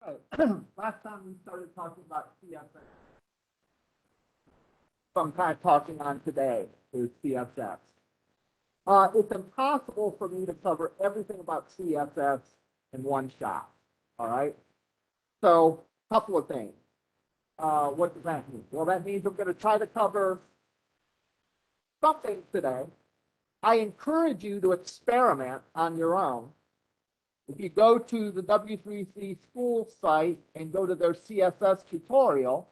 Right. Last time we started talking about CSS. So I'm kind of talking on today is CSS. It's impossible for me to cover everything about CSS in one shot. All right. So a couple of things. What does that mean? Well, that means I'm going to try to cover something today. I encourage you to experiment on your own. If you go to the W3C school site and go to their CSS tutorial,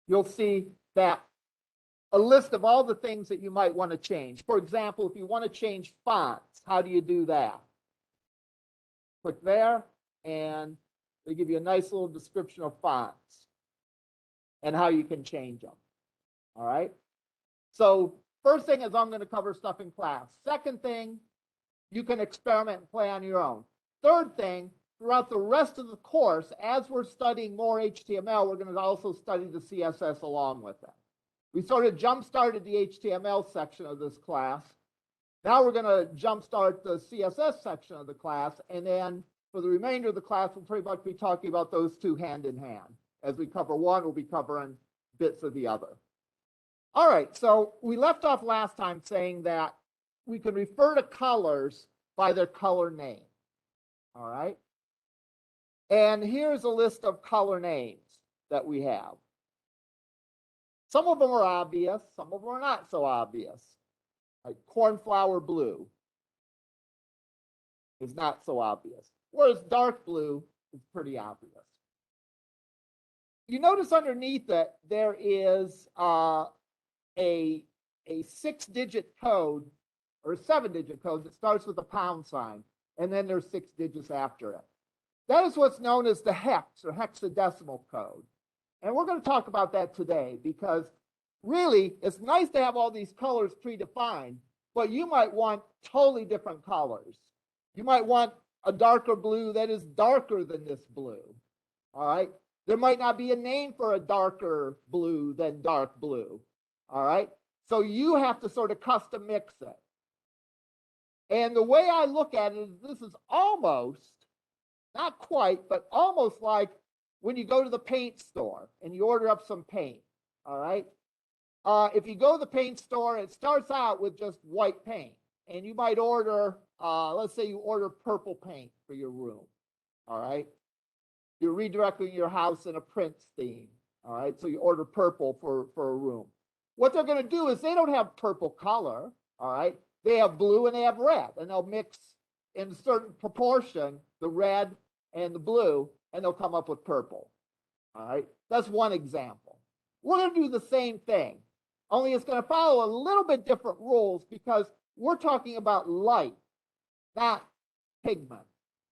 you'll see that a list of all the things that you might want to change. For example, if you want to change fonts, how do you do that? Click there, and they give you a nice little description of fonts and how you can change them. All right. So first thing is I'm going to cover stuff in class. Second thing, you can experiment and play on your own. Third thing, throughout the rest of the course, as we're studying more HTML, we're going to also study the CSS along with it. We sort of jump-started the HTML section of this class. Now we're going to jump-start the CSS section of the class, and then for the remainder of the class, we'll pretty much be talking about those two hand in hand. As we cover one, we'll be covering bits of the other. All right, so we left off last time saying that we can refer to colors by their color name. All right. And here's a list of color names that we have. Some of them are obvious, some of them are not so obvious. Like cornflower blue is not so obvious, whereas dark blue is pretty obvious. You notice underneath it, there is a 6-digit code or a 7-digit code that starts with a pound sign, and then there's 6 digits after it. That is what's known as the hex or hexadecimal code. And we're going to talk about that today because really it's nice to have all these colors predefined, but you might want totally different colors. You might want a darker blue that is darker than this blue. All right. There might not be a name for a darker blue than dark blue. All right. So you have to sort of custom mix it. And the way I look at it is this is almost, not quite, but almost like when you go to the paint store and you order up some paint. All right. If you go to the paint store, it starts out with just white paint. And you might order, let's say you order purple paint for your room. All right. You're redirecting your house in a Prince theme. All right. So you order purple for a room. What they're going to do is they don't have purple color. All right. They have blue and they have red. And they'll mix in a certain proportion the red and the blue, and they'll come up with purple. All right. That's one example. We're going to do the same thing, only it's going to follow a little bit different rules because we're talking about light, not pigment.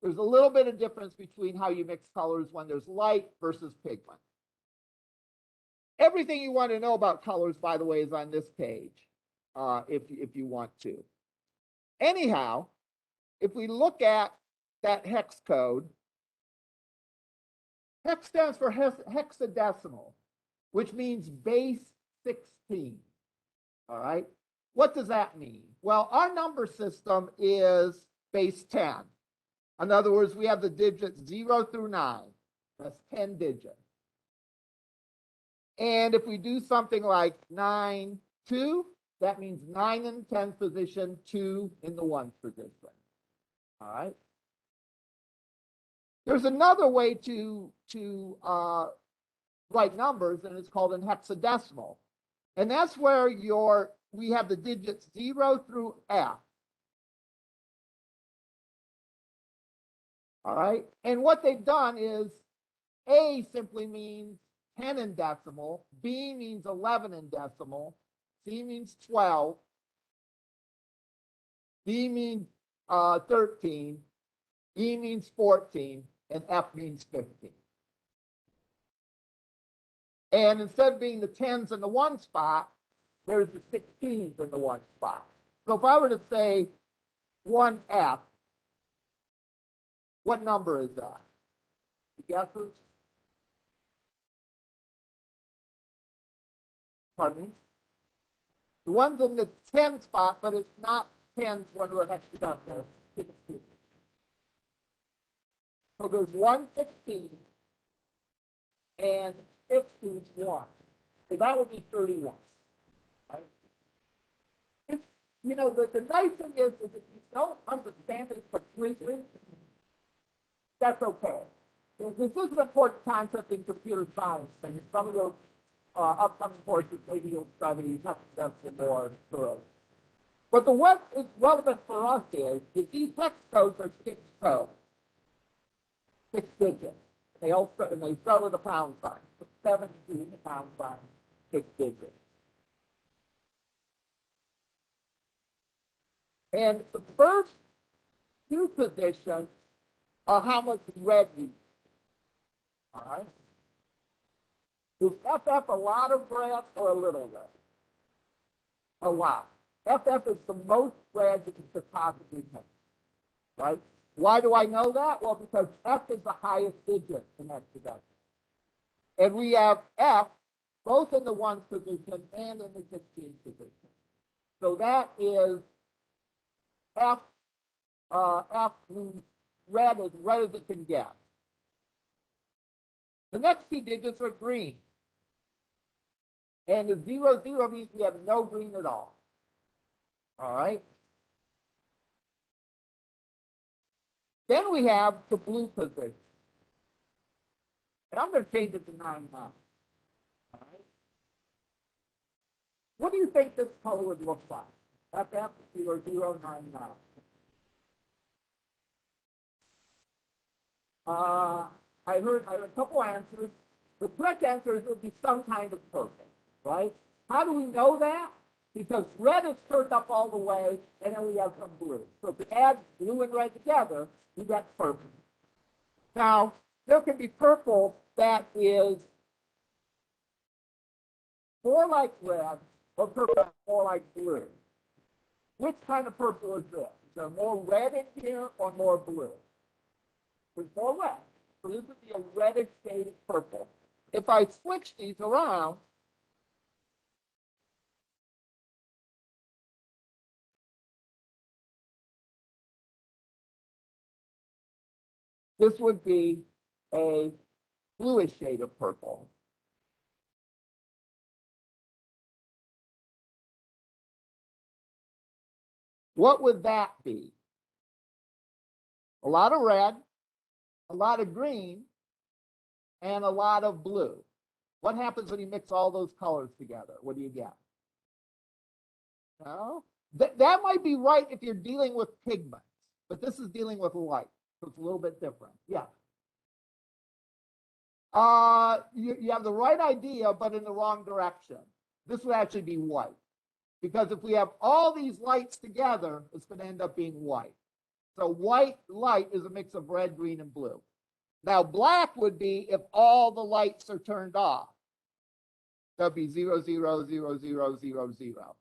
There's a little bit of difference between how you mix colors when there's light versus pigment. Everything you want to know about colors, by the way, is on this page, if you want to. Anyhow, if we look at that hex code, hex stands for hexadecimal, which means base 16. All right. What does that mean? Well, our number system is base 10. In other words, we have the digits 0 through 9. That's 10 digits. And if we do something like 9, 2, that means 9 in the 10th position, 2 in the 1st position. All right. There's another way to write numbers, and it's called an hexadecimal. And that's where we have the digits 0 through F. All right. And what they've done is A simply means 10 in decimal, B means 11 in decimal, C means 12, D means 13, E means 14, and F means 15. And instead of being the 10s in the 1 spot, there's the 16s in the 1 spot. So if I were to say 1F, what number is that? You guesses? Pardon me? The one's in the 10 spot, but it's not 10 when we're hexadecimal. 16. So there's 116 and 15 is 1. So that would be 31. Right? You know, the nice thing is if you don't understand it completely, that's okay. This is an important concept in computer science, and some of those upcoming courses maybe you'll study hexadecimal more thoroughly. But what is relevant for us is these hex codes are 6 codes, 6 digits. They start with a pound sign. 17, a pound sign, 6 digits. And the first 2 positions are how much red you use. All right? Is FF a lot of red or a little red? A lot. FF is the most red that you could possibly make. Right? Why do I know that? Well, because F is the highest digit in hexadecimal. And we have F both in the 1 position and in the 16 position. So that is F. F means red as it can get. The next 2 digits are green. And the 0, 0 means we have no green at all. All right? Then we have the blue position. And I'm going to change it to 9, 9. All right? What do you think this color would look like? FF 0, 0, 9, 9. I heard a couple answers. The correct answer is it would be some kind of purple, right? How do we know that? Because red is turned up all the way, and then we have some blue. So if you add blue and red together, you get purple. Now, there can be purple that is more like red or purple more like blue. Which kind of purple is this? Is there more red in here or more blue? There's more red. So this would be a reddish shade of purple. If I switch these around, this would be a bluish shade of purple. What would that be? A lot of red, a lot of green, and a lot of blue. What happens when you mix all those colors together? What do you get? No? That might be right if you're dealing with pigments, but this is dealing with light, so it's a little bit different. Yeah. You have the right idea, but in the wrong direction. This would actually be white. Because if we have all these lights together, it's going to end up being white. So white light is a mix of red, green, and blue. Now, black would be if all the lights are turned off. That would be 0, 0, 0, 0, 0, 0.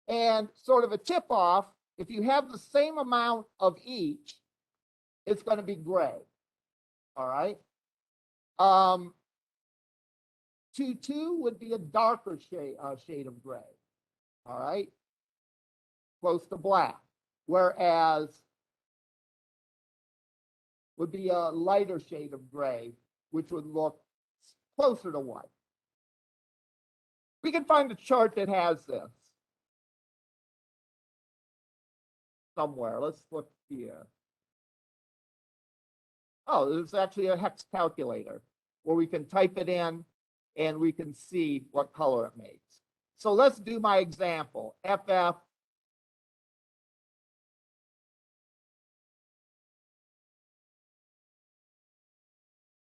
And sort of a tip off, if you have the same amount of each, it's going to be gray. All right. 2, 2 would be a darker shade of gray. All right. Close to black. Whereas would be a lighter shade of gray, which would look closer to white. We can find a chart that has this somewhere. Let's look here. Oh, there's actually a hex calculator where we can type it in and we can see what color it makes. So let's do my example. FF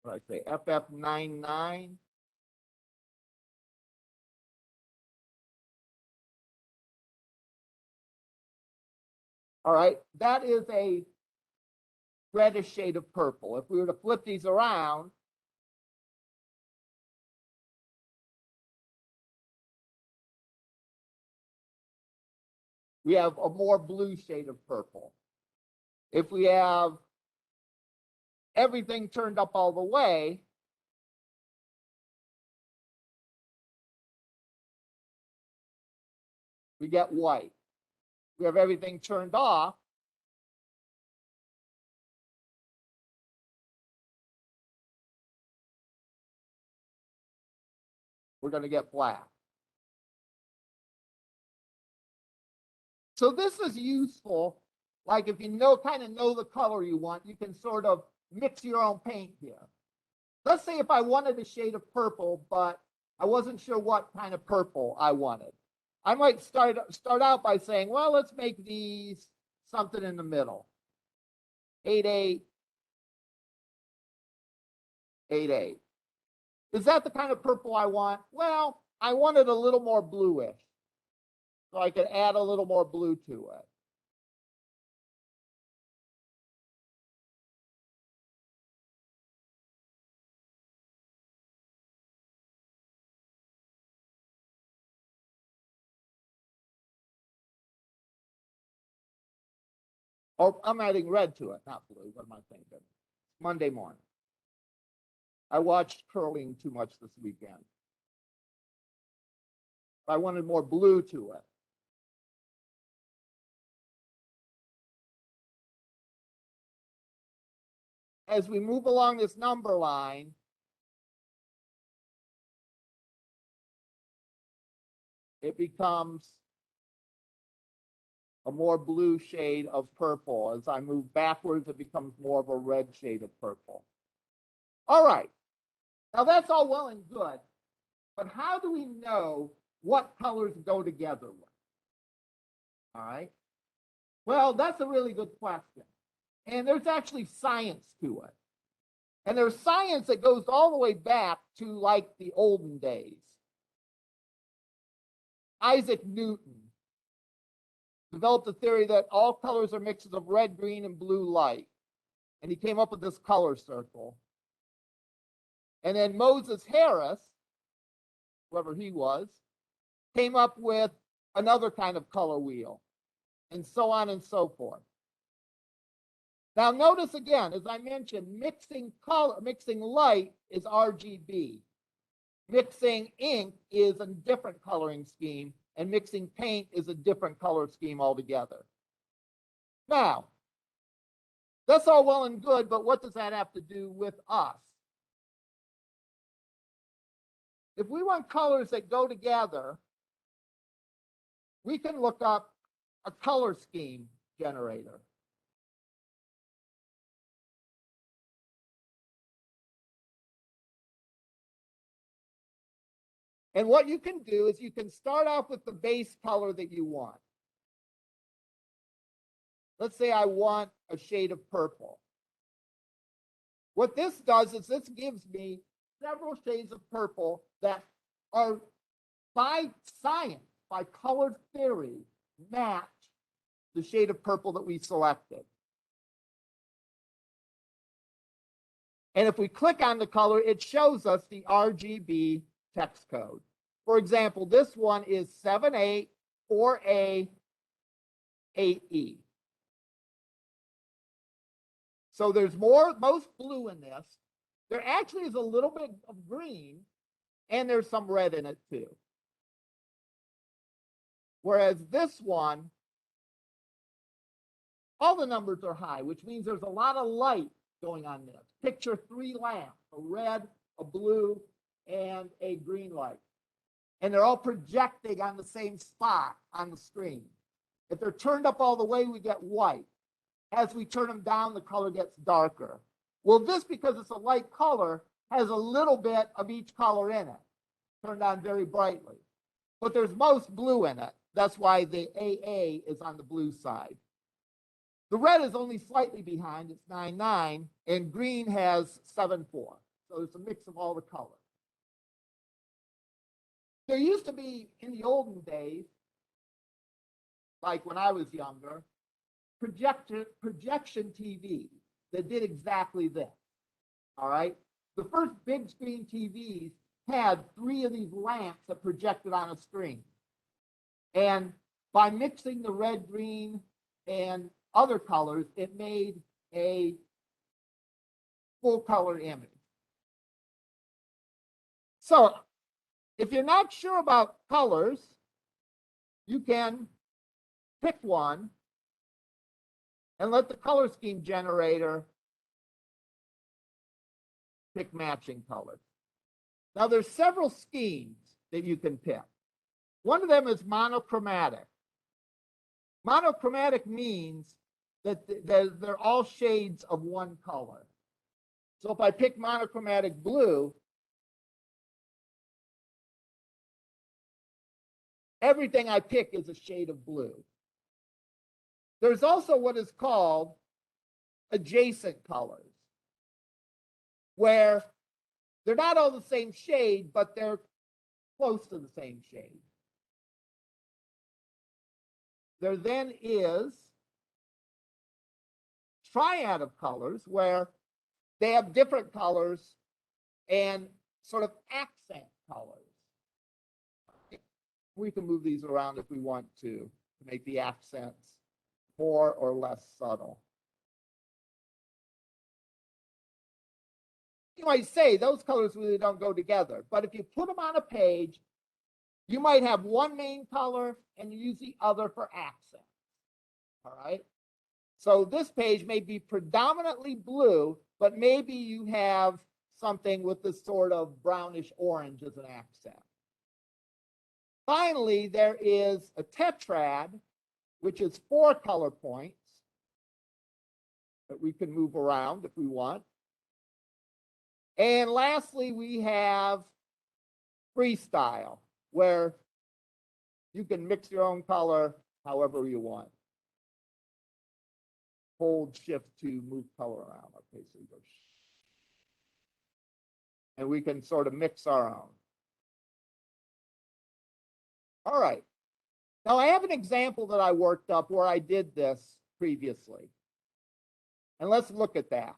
what did I say? FF99. All right, that is a reddish shade of purple. If we were to flip these around, we have a more blue shade of purple. If we have everything turned up all the way, we get white. We have everything turned off. We're going to get black. So this is useful. Like if you kind of know the color you want, you can sort of mix your own paint here. Let's say if I wanted a shade of purple, but I wasn't sure what kind of purple I wanted. I might start out by saying, well, let's make these something in the middle. 8-8, 8-8. Is that the kind of purple I want? Well, I wanted a little more bluish. So I could add a little more blue to it. Or I'm adding red to it, not blue. What am I thinking? Monday morning. I watched curling too much this weekend. I wanted more blue to it. As we move along this number line, it becomes a more blue shade of purple. As I move backwards, it becomes more of a red shade of purple. All right. Now that's all well and good, but how do we know what colors go together with? All right. Well, that's a really good question. And there's actually science to it. And there's science that goes all the way back to like the olden days. Isaac Newton developed a theory that all colors are mixes of red, green, and blue light. And he came up with this color circle. And then Moses Harris, whoever he was, came up with another kind of color wheel, and so on and so forth. Now notice again, as I mentioned, mixing light is RGB. Mixing ink is a different coloring scheme, and mixing paint is a different color scheme altogether. Now, that's all well and good, but what does that have to do with us? If we want colors that go together, we can look up a color scheme generator. And what you can do is you can start off with the base color that you want. Let's say I want a shade of purple. What this does is this gives me several shades of purple that are, by science, by color theory, match the shade of purple that we selected. And if we click on the color, it shows us the RGB text code. For example, this one is 78-4A-8E. So there's most blue in this. There actually is a little bit of green, and there's some red in it too. Whereas this one, all the numbers are high, which means there's a lot of light going on this. Picture 3 lamps, a red, a blue, and a green light. And they're all projecting on the same spot on the screen. If they're turned up all the way, we get white. As we turn them down, the color gets darker. Well, this, because it's a light color, has a little bit of each color in it, turned on very brightly. But there's most blue in it. That's why the AA is on the blue side. The red is only slightly behind. It's 9-9, and green has 7-4. So it's a mix of all the colors. There used to be, in the olden days, like when I was younger, projection TV that did exactly this. All right. The first big screen TVs had 3 of these lamps that projected on a screen. And by mixing the red, green, and other colors, it made a full color image. So if you're not sure about colors, you can pick one and let the color scheme generator pick matching colors. Now there's several schemes that you can pick. One of them is monochromatic. Monochromatic means that they're all shades of one color. So if I pick monochromatic blue, everything I pick is a shade of blue. There's also what is called adjacent colors, where they're not all the same shade, but they're close to the same shade. There then is triad of colors, where they have different colors and sort of accent colors. We can move these around if we want to make the accents more or less subtle. You might say those colors really don't go together, but if you put them on a page, you might have one main color and use the other for accent. All right. So this page may be predominantly blue, but maybe you have something with this sort of brownish orange as an accent. Finally, there is a tetrad, which is 4 color points that we can move around if we want. And lastly, we have freestyle, where you can mix your own color however you want. Hold shift to move color around. Okay, so we go. And we can sort of mix our own. All right. Now I have an example that I worked up where I did this previously. And let's look at that.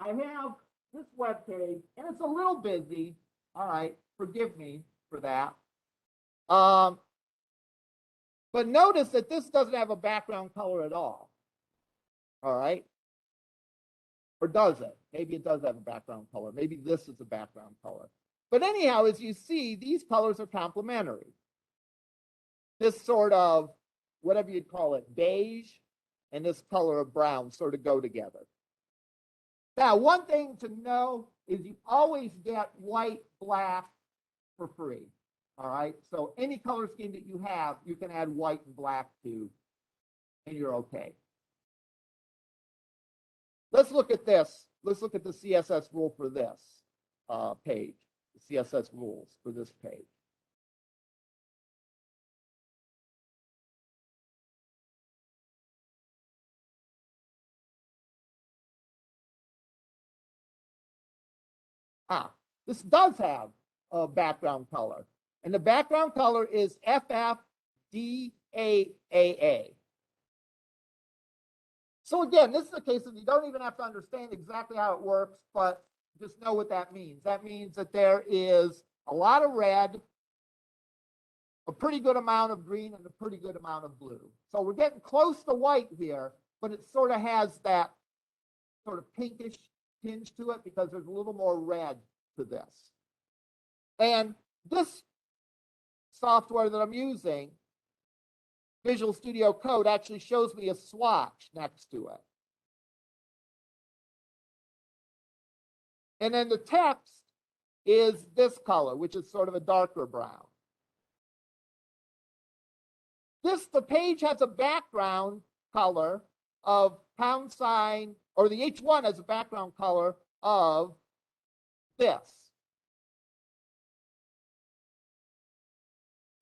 I have this web page, and it's a little busy. All right, forgive me for that. But notice that this doesn't have a background color at all. All right. Or does it? Maybe it does have a background color. Maybe this is a background color. But anyhow, as you see, these colors are complementary. This sort of, whatever you'd call it, beige, and this color of brown sort of go together. Now, one thing to know is you always get white, black for free. All right. So any color scheme that you have, you can add white and black to, and you're okay. Let's look at this. Let's look at the CSS rule for this page, the CSS rules for this page. This does have a background color, and the background color is FFDAAA. So again, this is a case that you don't even have to understand exactly how it works, but just know what that means. That means that there is a lot of red, a pretty good amount of green, and a pretty good amount of blue. So we're getting close to white here, but it sort of has that sort of pinkish tinge to it because there's a little more red to this. And this software that I'm using, Visual Studio Code, actually shows me a swatch next to it. And then the text is this color, which is sort of a darker brown. The page has a background color of £, or the H1 has a background color of this.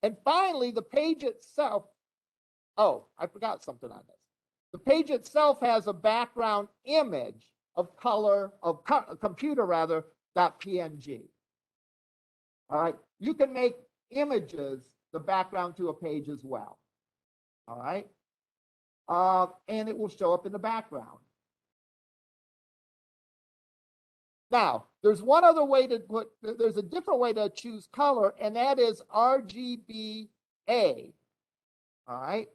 And finally, the page itself, oh, I forgot something on this. The page itself has a background image of color, of computer rather, .png. All right, you can make images the background to a page as well. All right, and it will show up in the background. Now, there's one other way to put, there's a different way to choose color, and that is RGBA. All right.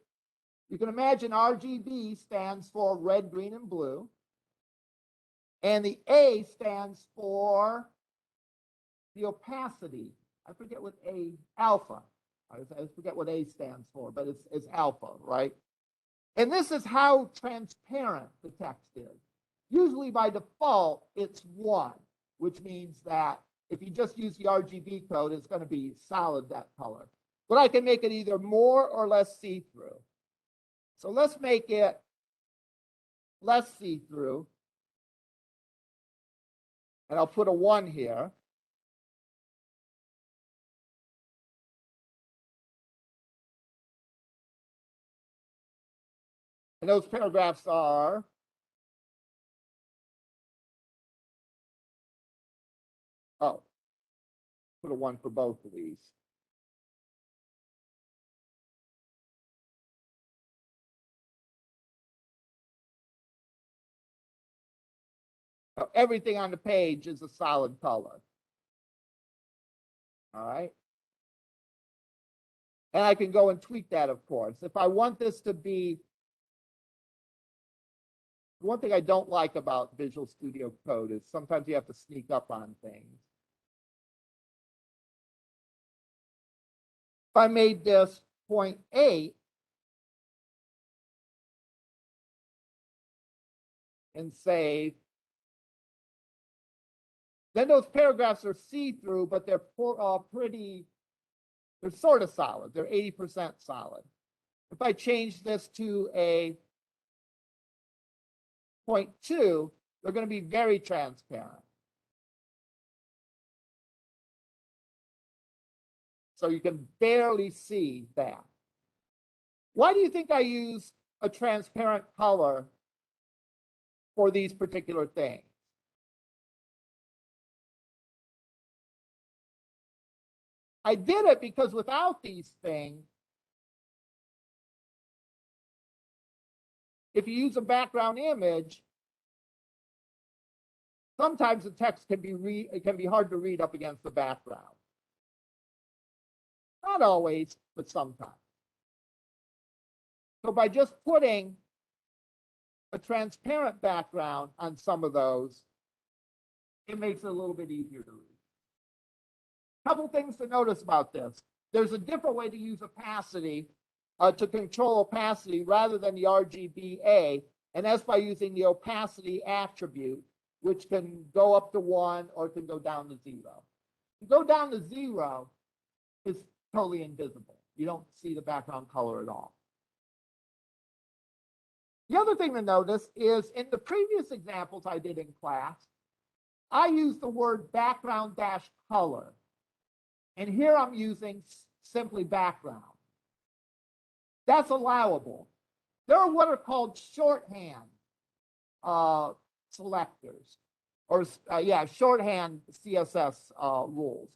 You can imagine RGB stands for red, green, and blue. And the A stands for the opacity. I forget what alpha. I forget what A stands for, but it's alpha, right? And this is how transparent the text is. Usually by default, it's 1, which means that if you just use the RGB code, it's going to be solid that color. But I can make it either more or less see-through. So let's make it less see-through. And I'll put a 1 here. And those paragraphs are put a 1 for both of these. So everything on the page is a solid color. All right. And I can go and tweak that, of course. If I want this to be, one thing I don't like about Visual Studio Code is sometimes you have to sneak up on things. If I made this 0.8 and save, then those paragraphs are see-through, but they're they're sort of solid. They're 80% solid. If I change this to a 0.2, they're going to be very transparent. So you can barely see that. Why do you think I use a transparent color for these particular things? I did it because without these things, if you use a background image, sometimes the text can be hard to read up against the background. Not always, but sometimes. So by just putting a transparent background on some of those, it makes it a little bit easier to read. Couple things to notice about this. There's a different way to use opacity to control opacity rather than the RGBA, and that's by using the opacity attribute, which can go up to 1 or it can go down to 0. To go down to 0, it's totally invisible. You don't see the background color at all. The other thing to notice is in the previous examples I did in class, I used the word background-color. And here I'm using simply background. That's allowable. There are what are called shorthand selectors, or shorthand CSS rules,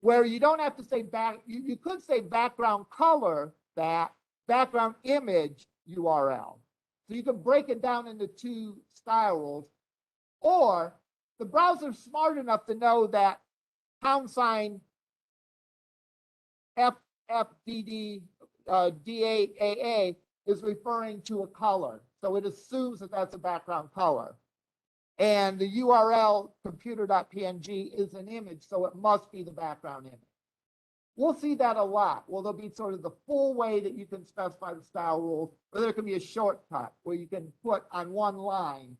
where you don't have to say you could say background color, that background image URL. So you can break it down into 2 style rules, or the browser's smart enough to know that # FFDD D8AA is referring to a color. So it assumes that that's a background color. And the URL computer.png is an image, so it must be the background image. We'll see that a lot. Well, there'll be sort of the full way that you can specify the style rules, or there can be a shortcut where you can put on one line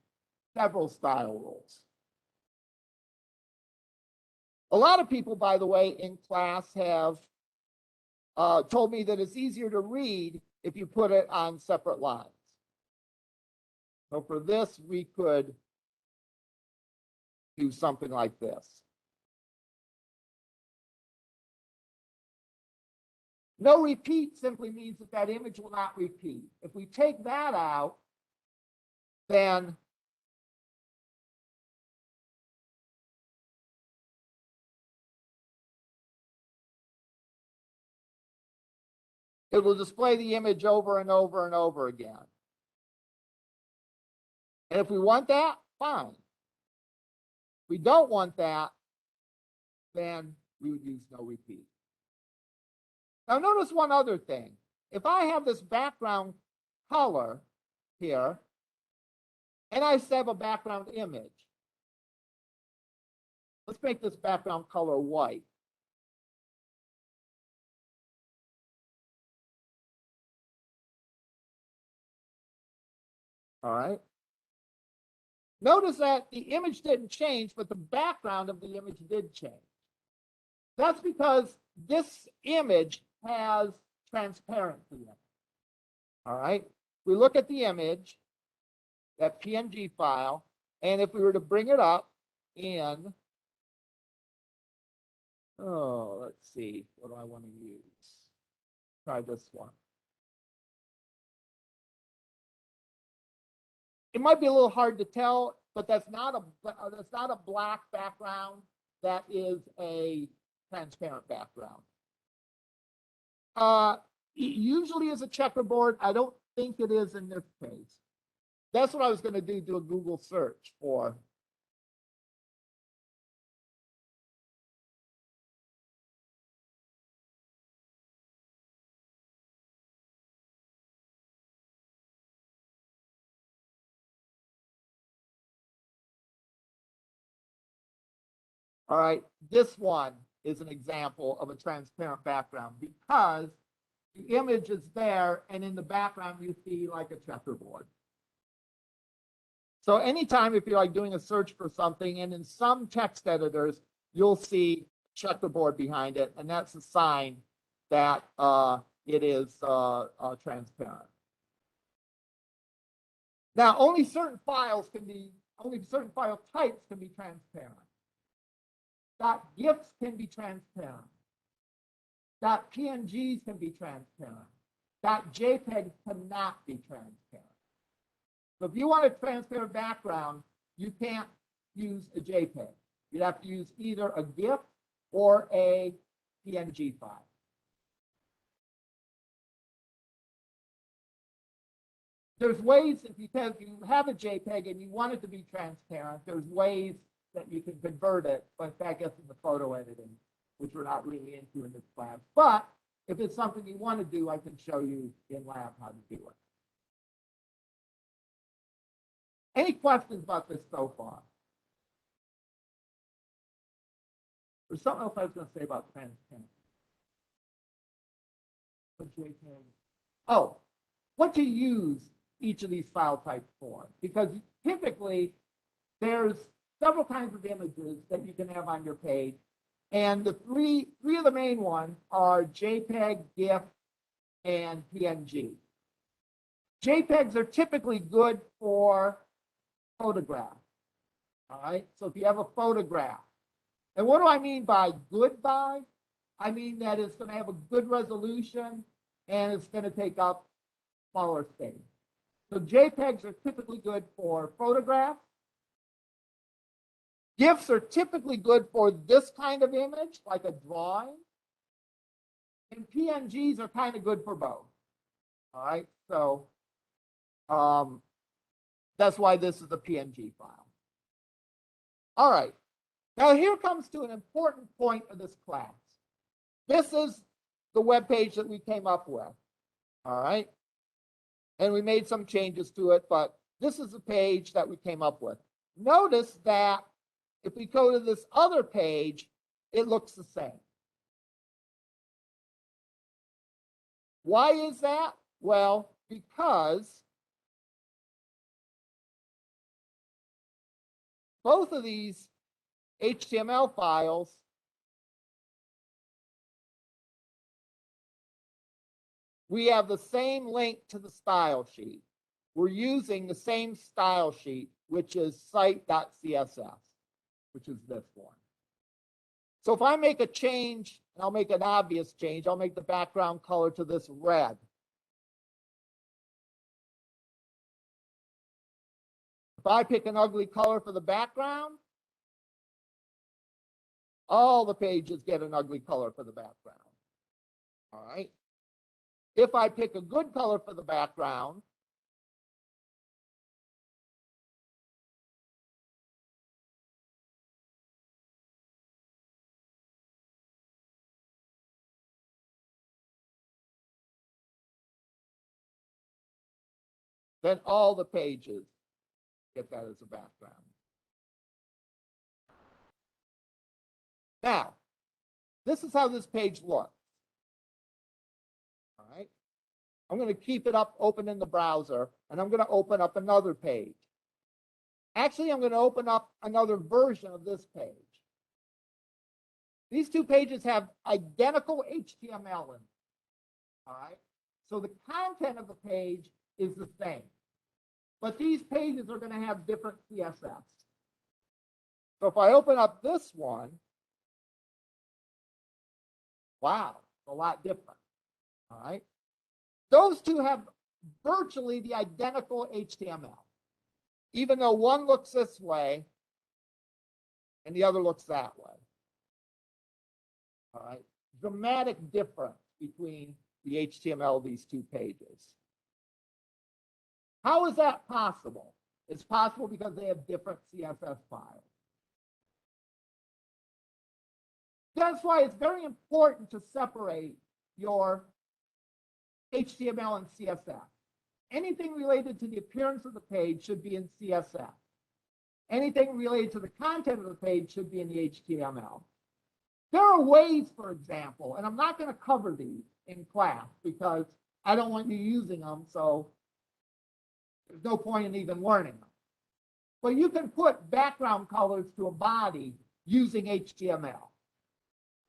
several style rules. A lot of people, by the way, in class have told me that it's easier to read if you put it on separate lines. So for this, we could do something like this. No repeat simply means that that image will not repeat. If we take that out, then it will display the image over and over and over again. And if we want that, fine. If we don't want that, then we would use no repeat. Now notice one other thing. If I have this background color here, and I have a background image. Let's make this background color white. All right. Notice that the image didn't change, but the background of the image did change. That's because this image has transparency in it. All right. We look at the image, that PNG file, and if we were to bring it up in, let's see, what do I want to use? Try this one. It might be a little hard to tell, but that's not a black background. That is a transparent background. It usually is a checkerboard. I don't think it is in this case. That's what I was going to do a Google search for. All right, this one is an example of a transparent background because the image is there and in the background you see like a checkerboard. So anytime if you're like doing a search for something, and in some text editors, you'll see checkerboard behind it, and that's a sign that it is transparent. Now, only certain file types can be transparent. .gifs can be transparent. .pngs can be transparent. .jpegs cannot be transparent. So if you want a transparent background, you can't use a JPEG. You'd have to use either a GIF or a PNG file. There's ways, if you have a JPEG and you want it to be transparent, there's ways that you can convert it, but that gets into photo editing, which we're not really into in this class. But if it's something you want to do, I can show you in lab how to do it. Any questions about this so far? There's something else I was going to say about transparency. Oh, what to use each of these file types for? Because typically there's several kinds of images that you can have on your page. And the three of the main ones are JPEG, GIF, and PNG. JPEGs are typically good for photographs. All right, so if you have a photograph, and what do I mean by good by? I mean that it's going to have a good resolution and it's going to take up smaller space. So JPEGs are typically good for photographs. GIFs are typically good for this kind of image, like a drawing. And PNGs are kind of good for both. All right, so that's why this is a PNG file. All right, now here comes to an important point of this class. This is the web page that we came up with. All right, and we made some changes to it, but this is the page that we came up with. Notice that if we go to this other page, it looks the same. Why is that? Well, because both of these HTML files we have the same link to the style sheet. We're using the same style sheet, which is site.css, which is this one. So if I make a change, and I'll make an obvious change, I'll make the background color to this red. If I pick an ugly color for the background, all the pages get an ugly color for the background. All right. If I pick a good color for the background, then all the pages get that as a background. Now, this is how this page looks. All right. I'm going to keep it up open in the browser, and I'm going to open up another page. Actually, I'm going to open up another version of this page. These two pages have identical HTML in them. All right. So the content of the page is the same. But these pages are going to have different CSS. So if I open up this one, wow, a lot different. All right. Those two have virtually the identical HTML, even though one looks this way and the other looks that way. All right. Dramatic difference between the HTML of these two pages. How is that possible? It's possible because they have different CSS files. That's why it's very important to separate your HTML and CSS. Anything related to the appearance of the page should be in CSS. Anything related to the content of the page should be in the HTML. There are ways, for example, and I'm not going to cover these in class because I don't want you using them, so there's no point in even learning them. But you can put background colors to a body using HTML.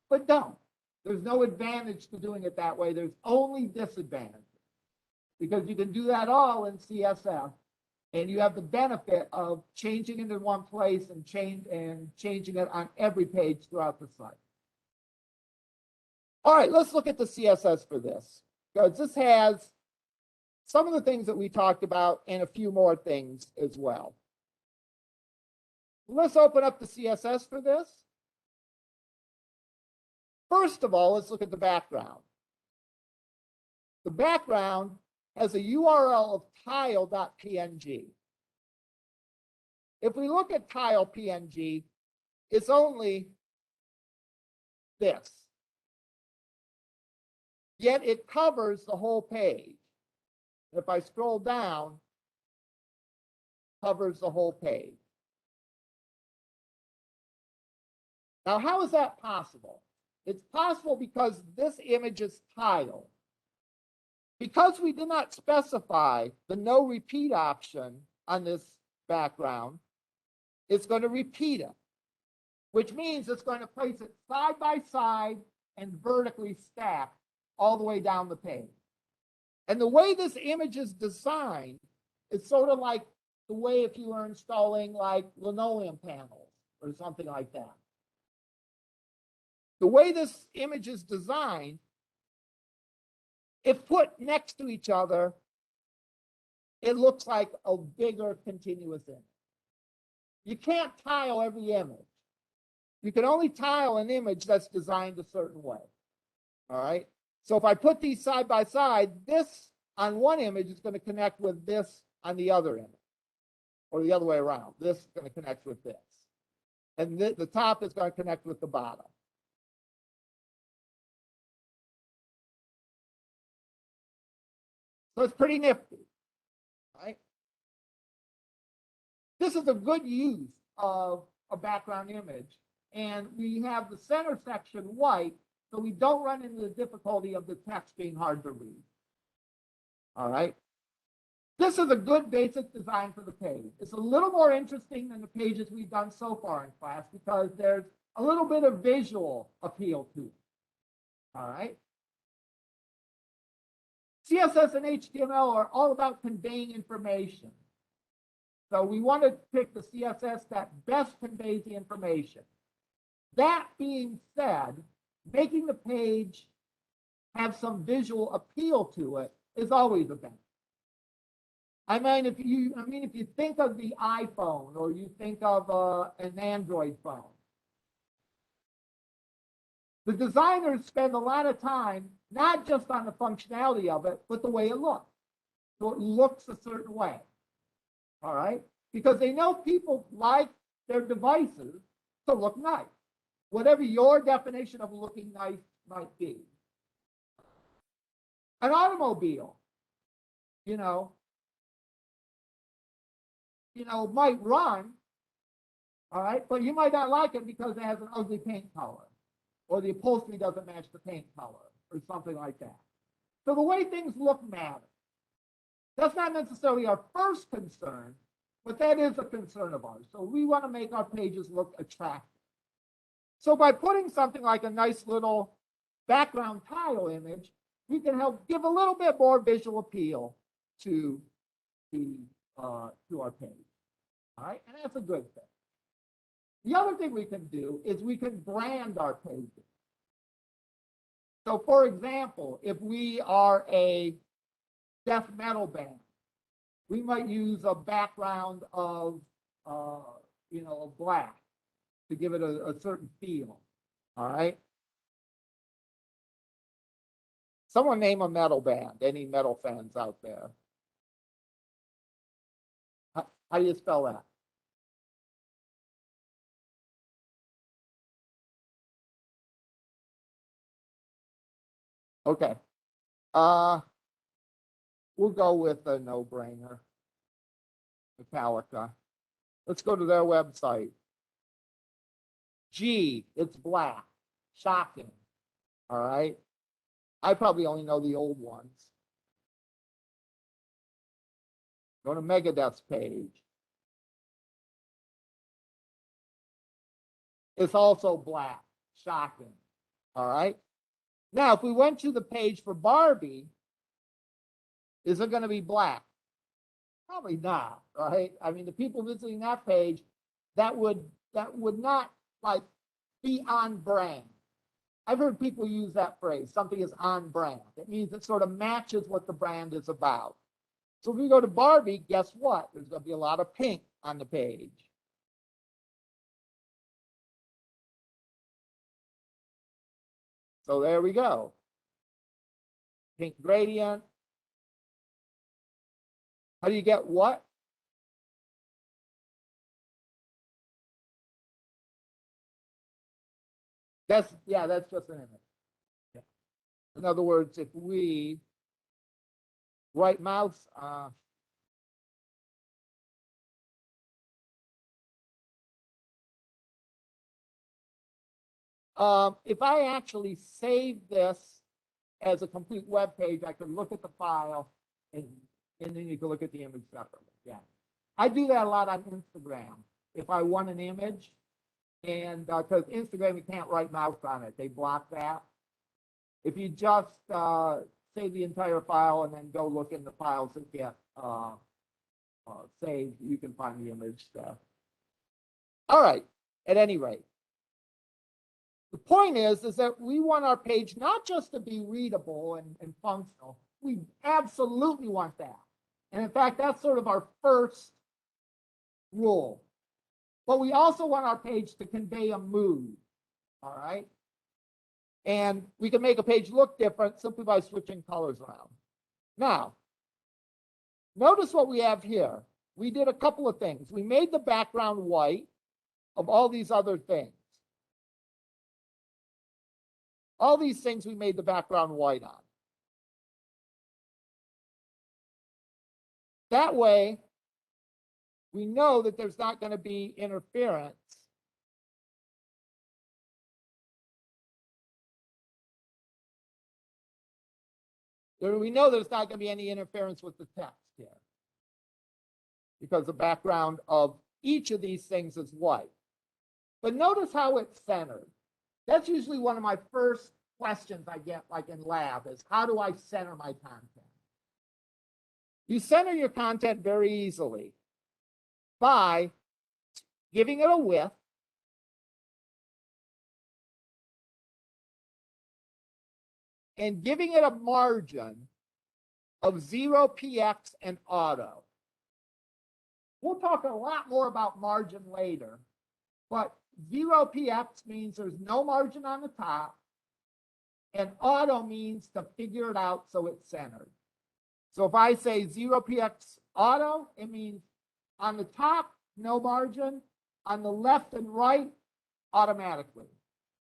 But don't. There's no advantage to doing it that way. There's only disadvantages. Because you can do that all in CSS, and you have the benefit of changing it in one place and changing it on every page throughout the site. All right, let's look at the CSS for this. Because this has some of the things that we talked about and a few more things as well. Let's open up the CSS for this. First of all, let's look at the background. The background has a URL of tile.png. If we look at tile.png, it's only this. Yet it covers the whole page. If I scroll down, it covers the whole page. Now, how is that possible? It's possible because this image is tile. Because we did not specify the no repeat option on this background, it's going to repeat it, which means it's going to place it side by side and vertically stacked all the way down the page. And the way this image is designed is sort of like the way if you were installing like linoleum panels or something like that. The way this image is designed, if put next to each other, it looks like a bigger continuous image. You can't tile every image. You can only tile an image that's designed a certain way. All right. So if I put these side by side, this on one image is going to connect with this on the other image, or the other way around. This is going to connect with this. And the top is going to connect with the bottom. So it's pretty nifty, right? This is a good use of a background image. And we have the center section white, so we don't run into the difficulty of the text being hard to read. All right. This is a good basic design for the page. It's a little more interesting than the pages we've done so far in class because there's a little bit of visual appeal to it. All right. CSS and HTML are all about conveying information. So we want to pick the CSS that best conveys the information. That being said, making the page have some visual appeal to it is always a benefit. I mean, if you think of the iPhone or you think of an Android phone, the designers spend a lot of time not just on the functionality of it, but the way it looks. So it looks a certain way. All right? Because they know people like their devices to look nice. Whatever your definition of looking nice might be. An automobile, you know, might run, all right, but you might not like it because it has an ugly paint color, or the upholstery doesn't match the paint color, or something like that. So the way things look matters. That's not necessarily our first concern, but that is a concern of ours. So we want to make our pages look attractive. So by putting something like a nice little background tile image, we can help give a little bit more visual appeal to our page. All right, and that's a good thing. The other thing we can do is we can brand our pages. So for example, if we are a death metal band, we might use a background of black to give it a certain feel. All right. Someone name a metal band. Any metal fans out there? How do you spell that? Okay. We'll go with a no-brainer. Metallica. Let's go to their website. G, it's black. Shocking. All right. I probably only know the old ones. Go to Megadeth's page. It's also black. Shocking. All right. Now, if we went to the page for Barbie, is it going to be black? Probably not, right? I mean, the people visiting that page, that would not like be on brand. I've heard people use that phrase, something is on brand. It means it sort of matches what the brand is about. So if we go to Barbie, guess what? There's going to be a lot of pink on the page. So there we go. Pink gradient. How do you get what? That's just an image. Yeah. In other words, if we right mouse, if I actually save this as a complete web page, I can look at the file and then you can look at the image separately. Yeah, I do that a lot on Instagram. If I want an image, and because Instagram, you can't right mouse on it, they block that. If you just save the entire file and then go look in the files that get saved, you can find the image stuff. All right. At any rate, the point is that we want our page not just to be readable and functional. We absolutely want that. And in fact, that's sort of our first rule. But we also want our page to convey a mood. All right. And we can make a page look different simply by switching colors around. Now, notice what we have here. We did a couple of things. We made the background white of all these other things. All these things we made the background white on. That way, we know that there's not going to be interference. We know there's not going to be any interference with the text here, because the background of each of these things is white. But notice how it's centered. That's usually one of my first questions I get, like in lab, is how do I center my content? You center your content very easily by giving it a width, and giving it a margin of 0px and auto. We'll talk a lot more about margin later, but 0px means there's no margin on the top, and auto means to figure it out so it's centered. So if I say 0px auto, it means on the top, no margin, on the left and right, automatically.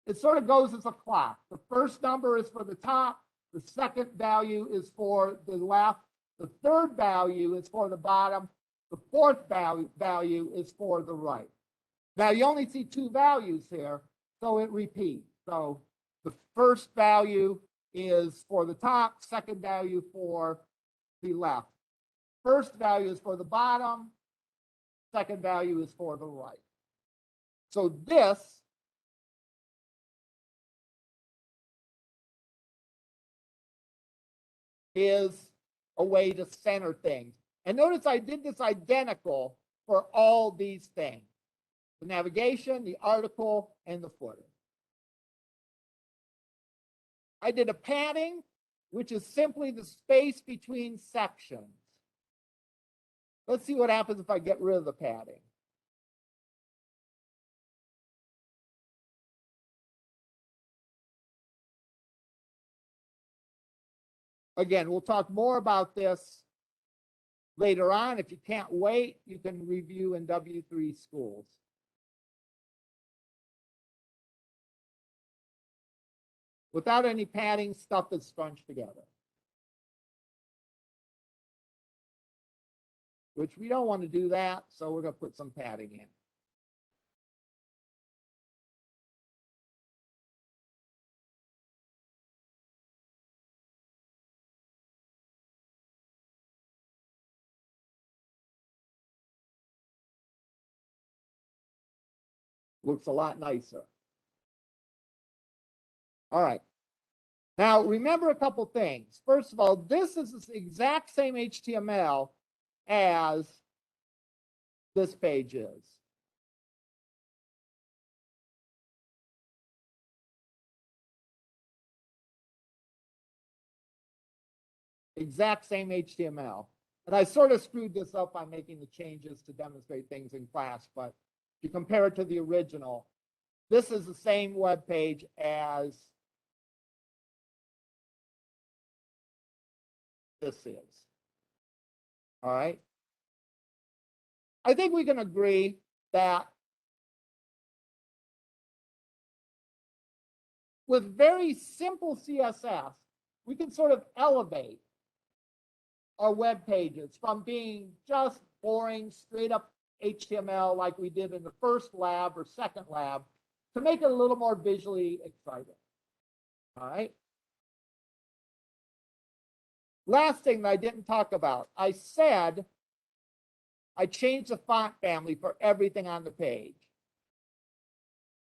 It sort of goes as a clock. The first number is for the top, the second value is for the left, the third value is for the bottom, the The fourth value is for the right. Now you only see two values here, so it repeats. So the first value is for the top, second value for the left. First value is for the bottom, second value is for the right. So this is a way to center things. And notice I did this identical for all these things: the navigation, the article, and the footer. I did a padding, which is simply the space between sections. Let's see what happens if I get rid of the padding. Again, we'll talk more about this later on. If you can't wait, you can review in W3 schools. Without any padding, stuff is scrunched together, which we don't want to do that, so we're going to put some padding in. Looks a lot nicer. All right. Now, remember a couple things. First of all, this is the exact same HTML as this page is. Exact same HTML. And I sort of screwed this up by making the changes to demonstrate things in class, but if you compare it to the original, this is the same web page as this is. All right. I think we can agree that with very simple CSS, we can sort of elevate our web pages from being just boring, straight up HTML like we did in the first lab or second lab to make it a little more visually exciting. All right. Last thing that I didn't talk about, I said I changed the font family for everything on the page.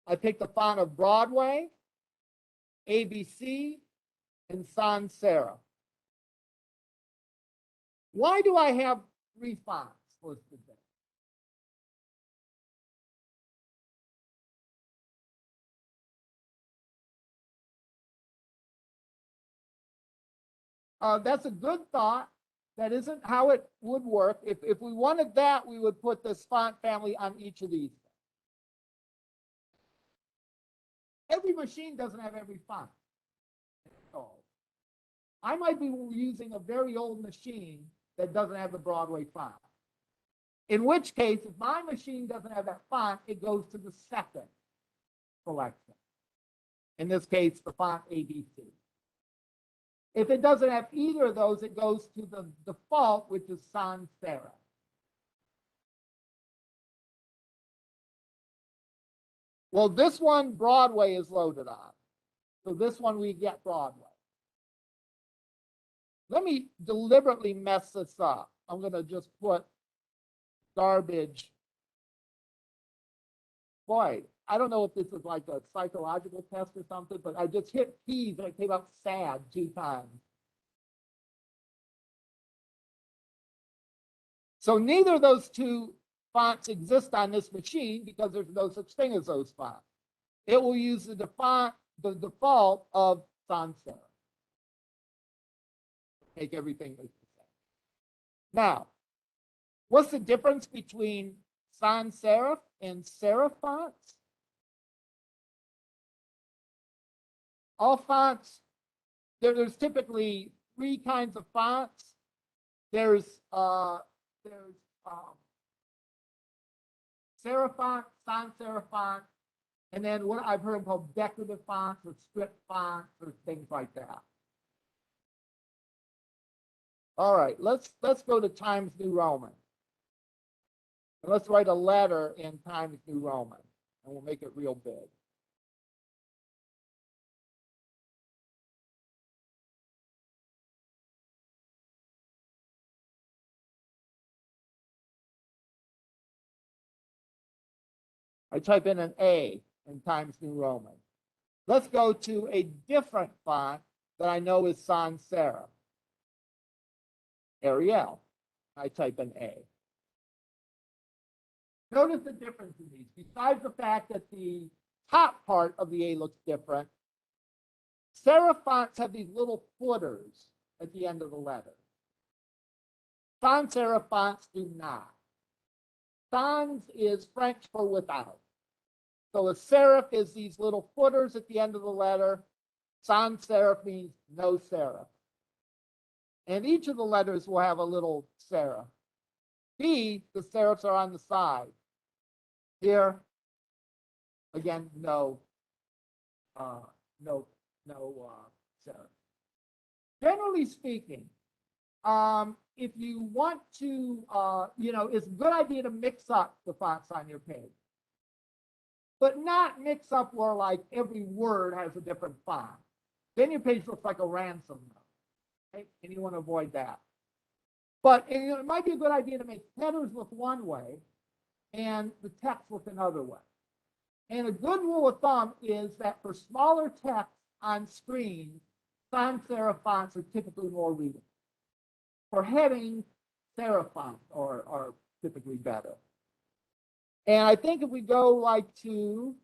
I picked the font of Broadway, ABC, and sans serif. Why do I have 3 fonts listed there? That's a good thought. That isn't how it would work. If we wanted that, we would put this font family on each of these. Every machine doesn't have every font. So I might be using a very old machine that doesn't have the Broadway font. In which case, if my machine doesn't have that font, it goes to the second selection. In this case, the font ABC. If it doesn't have either of those, it goes to the default, which is sans serif. Well, this one, Broadway, is loaded on. So this one, we get Broadway. Let me deliberately mess this up. I'm going to just put garbage. Boy, I don't know if this is like a psychological test or something, but I just hit keys and it came out sad 2 times. So neither of those 2 fonts exist on this machine because there's no such thing as those fonts. It will use the default of sans serif. Make everything the same. Now, what's the difference between sans serif and serif fonts? All fonts, there's typically 3 kinds of fonts. There's serif font, sans serif font, and then what I've heard called decorative fonts or script fonts or things like that. All right, let's go to Times New Roman. And let's write a letter in Times New Roman, and we'll make it real big. I type in an A in Times New Roman. Let's go to a different font that I know is sans serif. Arial. I type in A. Notice the difference in these. Besides the fact that the top part of the A looks different, serif fonts have these little footers at the end of the letter. Sans serif fonts do not. Sans is French for without. So a serif is these little footers at the end of the letter. Sans serif means no serif. And each of the letters will have a little serif. B, the serifs are on the side. Here, again, no serif. Generally speaking, if you want to, it's a good idea to mix up the fonts on your page. But not mix up where like every word has a different font. Then your page looks like a ransom note. Okay? And you want to avoid that. But it might be a good idea to make headers look one way and the text look another way. And a good rule of thumb is that for smaller text on screen, sans serif fonts are typically more readable. For headings, serif fonts are typically better. And I think if we go like to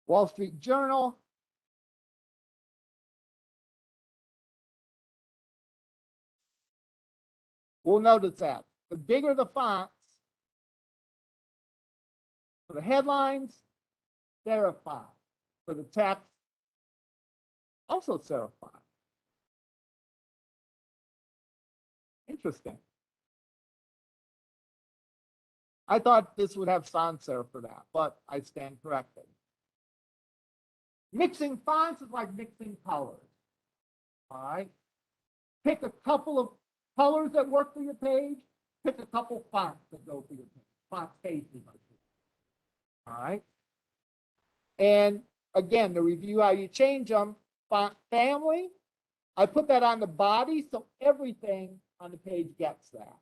Wall Street Journal, we'll notice that the bigger the fonts, for the headlines, serif font. For the text, also serif font. Interesting. I thought this would have sans serif for that, but I stand corrected. Mixing fonts is like mixing colors. All right. Pick a couple of colors that work for your page. Pick a couple fonts that go for your page. Font spacing. All right. And again, to review how you change them, font family, I put that on the body so everything on the page gets that.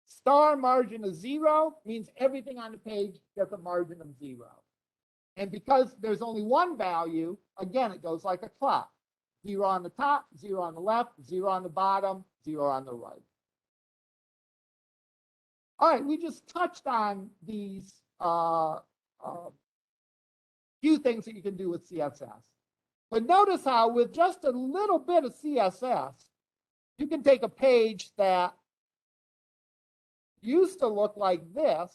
Star margin of 0 means everything on the page gets a margin of 0. And because there's only one value, again, it goes like a clock. 0 on the top, 0 on the left, 0 on the bottom, 0 on the right. All right, we just touched on these few things that you can do with CSS. But notice how with just a little bit of CSS, you can take a page that used to look like this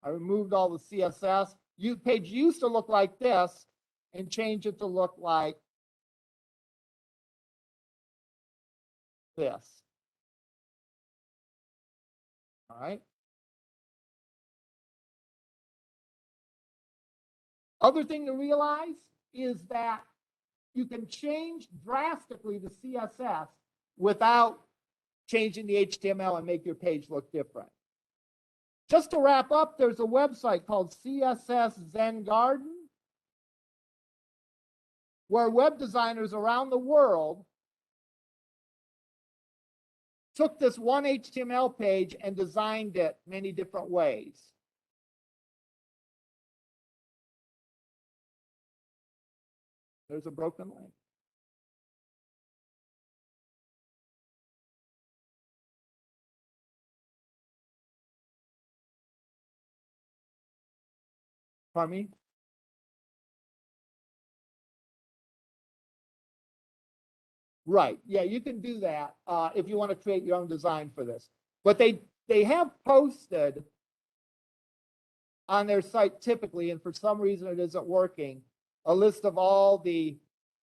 I removed all the CSS. Page used to look like this and change it to look like this. All right. Other thing to realize is that you can change drastically the CSS without changing the HTML and make your page look different. Just to wrap up, there's a website called CSS Zen Garden, where web designers around the world took this one HTML page and designed it many different ways. There's a broken link. Pardon me? Right. Yeah, you can do that if you want to create your own design for this. But they they have posted on their site typically, and for some reason it isn't working, a list of all the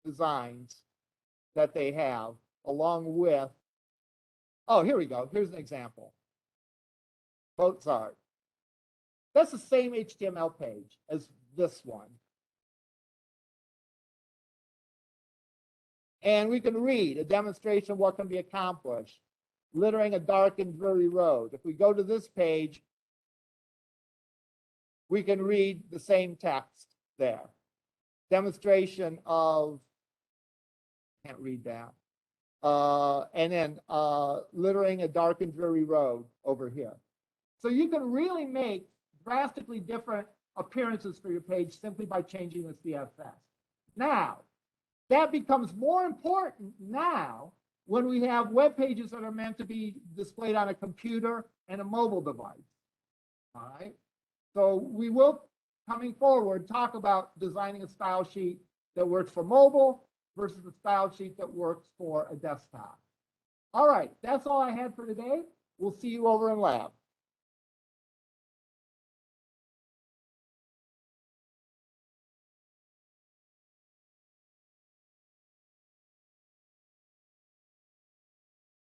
designs that they have, along with, oh, here we go. Here's an example. Mozart. That's the same HTML page as this one. And we can read a demonstration of what can be accomplished. Littering a dark and dreary road. If we go to this page, we can read the same text there. Demonstration of, can't read that. And then littering a dark and dreary road over here. So you can really make drastically different appearances for your page simply by changing the CSS. Now, that becomes more important now when we have web pages that are meant to be displayed on a computer and a mobile device. All right. So we will, coming forward, talk about designing a style sheet that works for mobile versus a style sheet that works for a desktop. All right. That's all I had for today. We'll see you over in lab.